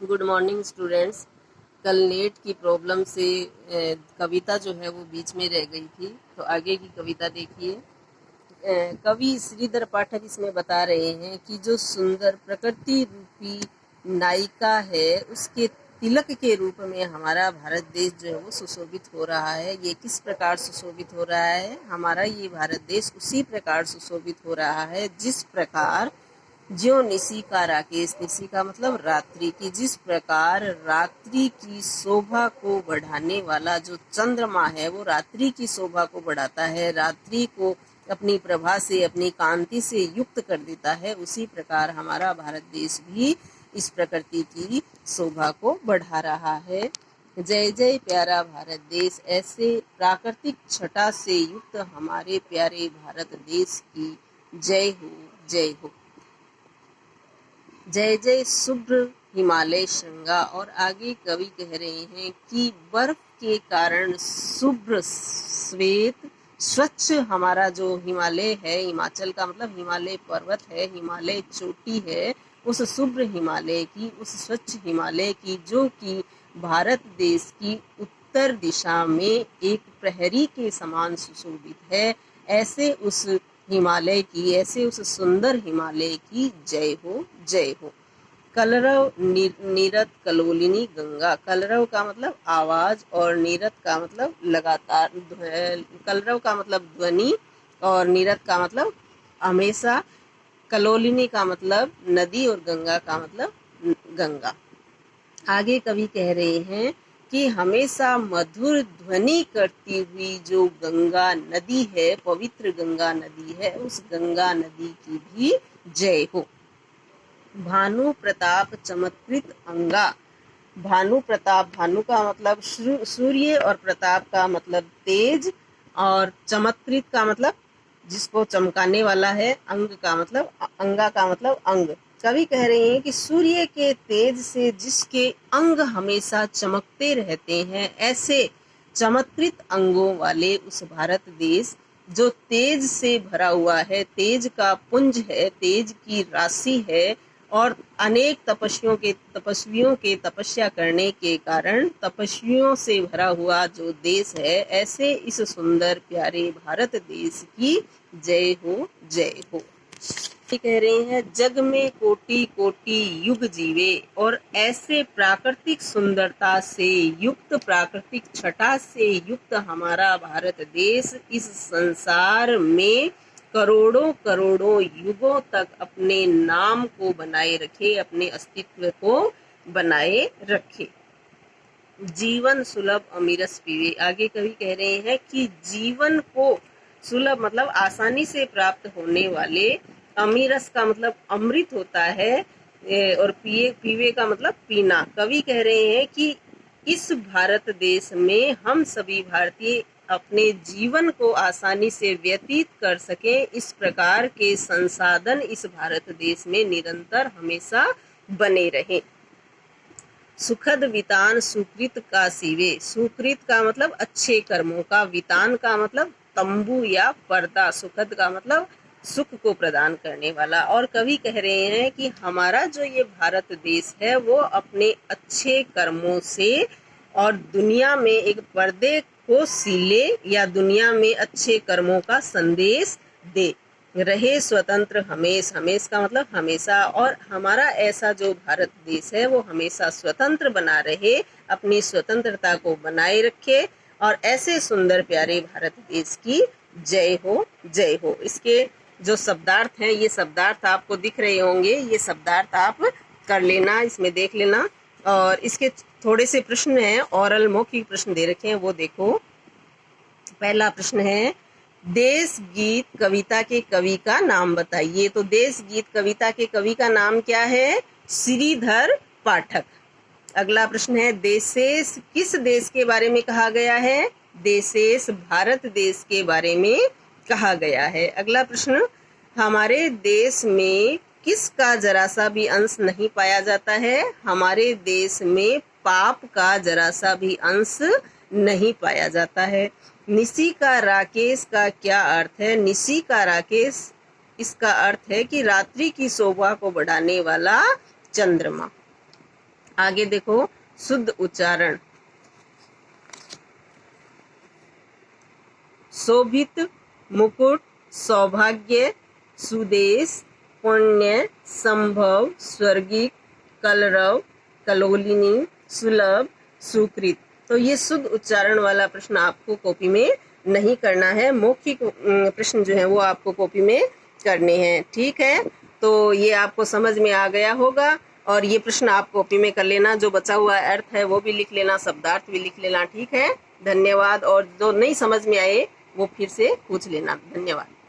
Good morning students. कल net की problem से कविता जो है वो बीच में रह गई थी, तो आगे की कविता देखिए। कवि श्रीधर पाठक इसमें बता रहे हैं कि जो सुंदर प्रकृति रूपी नायिका है उसके तिलक के रूप में हमारा भारत देश जो है वो सुशोभित हो रहा है। ये किस प्रकार सुशोभित हो रहा है? हमारा ये भारत देश उसी प्रकार सुशोभित हो रहा है जिस प्रकार ज्यों निशी का राकेश, निशी का मतलब रात्रि की, जिस प्रकार रात्रि की शोभा को बढ़ाने वाला जो चंद्रमा है वो रात्रि की शोभा को बढ़ाता है, रात्रि को अपनी प्रभा से, अपनी कांति से युक्त कर देता है। उसी प्रकार हमारा भारत देश भी इस प्रकृति की शोभा को बढ़ा रहा है। जय जय प्यारा भारत देश। ऐसे प्राकृतिक छटा से युक्त हमारे प्यारे भारत देश की जय हो, जय हो। जय जय शुभ्र हिमालय श्रृंगा। और आगे कवि कह रहे हैं कि बर्फ के कारण शुभ्र श्वेत स्वच्छ हमारा जो हिमालय है, हिमाचल का मतलब हिमालय पर्वत है, हिमालय चोटी है, उस शुभ्र हिमालय की, उस स्वच्छ हिमालय की जो कि भारत देश की उत्तर दिशा में एक प्रहरी के समान सुशोभित है, ऐसे उस हिमालय की, ऐसे उस सुंदर हिमालय की जय हो, जय हो। कलरव नीरत कलोलिनी गंगा। कलरव का मतलब आवाज और नीरत का मतलब लगातार, कलरव का मतलब ध्वनि और नीरत का मतलब हमेशा, कलोलिनी का मतलब नदी और गंगा का मतलब गंगा। आगे कवि कह रहे हैं कि हमेशा मधुर ध्वनि करती हुई जो गंगा नदी है, पवित्र गंगा नदी है, उस गंगा नदी की भी जय हो। भानु प्रताप चमत्कृत अंगा। भानु प्रताप, भानु का मतलब सूर्य और प्रताप का मतलब तेज, और चमत्कृत का मतलब जिसको चमकाने वाला है, अंग का मतलब, अंगा का मतलब अंग। कवि कह रहे हैं कि सूर्य के तेज से जिसके अंग हमेशा चमकते रहते हैं, ऐसे चमत्कृत अंगों वाले उस भारत देश जो तेज से भरा हुआ है, तेज का पुंज है, तेज की राशि है, और अनेक तपस्वियों के तपस्या करने के कारण तपस्वियों से भरा हुआ जो देश है, ऐसे इस सुंदर प्यारे भारत देश की जय हो, जय हो। कह रहे हैं जग में कोटि कोटि युग जीवे। और ऐसे प्राकृतिक सुंदरता से युक्त, प्राकृतिक छटा से युक्त हमारा भारत देश इस संसार में करोड़ों करोड़ों युगों तक अपने नाम को बनाए रखे, अपने अस्तित्व को बनाए रखे। जीवन सुलभ अमीरस पीवे। आगे कवि कह रहे हैं कि जीवन को सुलभ मतलब आसानी से प्राप्त होने वाले, अमीरस का मतलब अमृत होता है, और पीवे का मतलब पीना। कवि कह रहे हैं कि इस भारत देश में हम सभी भारतीय अपने जीवन को आसानी से व्यतीत कर सके, इस प्रकार के संसाधन इस भारत देश में निरंतर हमेशा बने रहें। सुखद वितान सुकृत का सीवे। सुकृत का मतलब अच्छे कर्मों का, वितान का मतलब तंबू या पर्दा, सुखद का मतलब सुख को प्रदान करने वाला। और कवि कह रहे हैं कि हमारा जो ये भारत देश है वो अपने अच्छे कर्मों से और दुनिया में एक पर्दे को सीले, या दुनिया में अच्छे कर्मों का संदेश दे, रहे स्वतंत्र हमेश, हमेश का मतलब हमेशा। और हमारा ऐसा जो भारत देश है वो हमेशा स्वतंत्र बना रहे, अपनी स्वतंत्रता को बनाए रखे, और ऐसे सुंदर प्यारे भारत देश की जय हो, जय हो। इसके जो शब्दार्थ हैं, ये शब्दार्थ आपको दिख रहे होंगे, ये शब्दार्थ आप कर लेना, इसमें देख लेना। और इसके थोड़े से प्रश्न हैं, ओरल मौखिक प्रश्न दे रखे हैं, वो देखो। पहला प्रश्न है, देश गीत कविता के कवि का नाम बताइए। तो देश गीत कविता के कवि का नाम क्या है? श्रीधर पाठक। अगला प्रश्न है, देशेष किस देश के बारे में कहा गया है? देशेष भारत देश के बारे में कहा गया है। अगला प्रश्न, हमारे देश में किसका जरा सा भी अंश नहीं पाया जाता है? हमारे देश में पाप का जरा सा भी अंश नहीं पाया जाता है। निशी का राकेश का क्या अर्थ है? निशी का राकेश, इसका अर्थ है कि रात्रि की शोभा को बढ़ाने वाला चंद्रमा। आगे देखो शुद्ध उच्चारण। शोभित, मुकुट, सौभाग्य, सुदेश, पुण्य, संभव, स्वर्गिक, कलरव, कलोलिनी, सुलभ, सुकृत। तो ये शुद्ध उच्चारण वाला प्रश्न आपको कॉपी में नहीं करना है, मौखिक प्रश्न जो है वो आपको कॉपी में करने हैं। ठीक है, तो ये आपको समझ में आ गया होगा और ये प्रश्न आप कॉपी में कर लेना। जो बचा हुआ अर्थ है वो भी लिख लेना, शब्दार्थ भी लिख लेना। ठीक है, धन्यवाद। और जो नहीं समझ में आए वो फिर से पूछ लेना। धन्यवाद।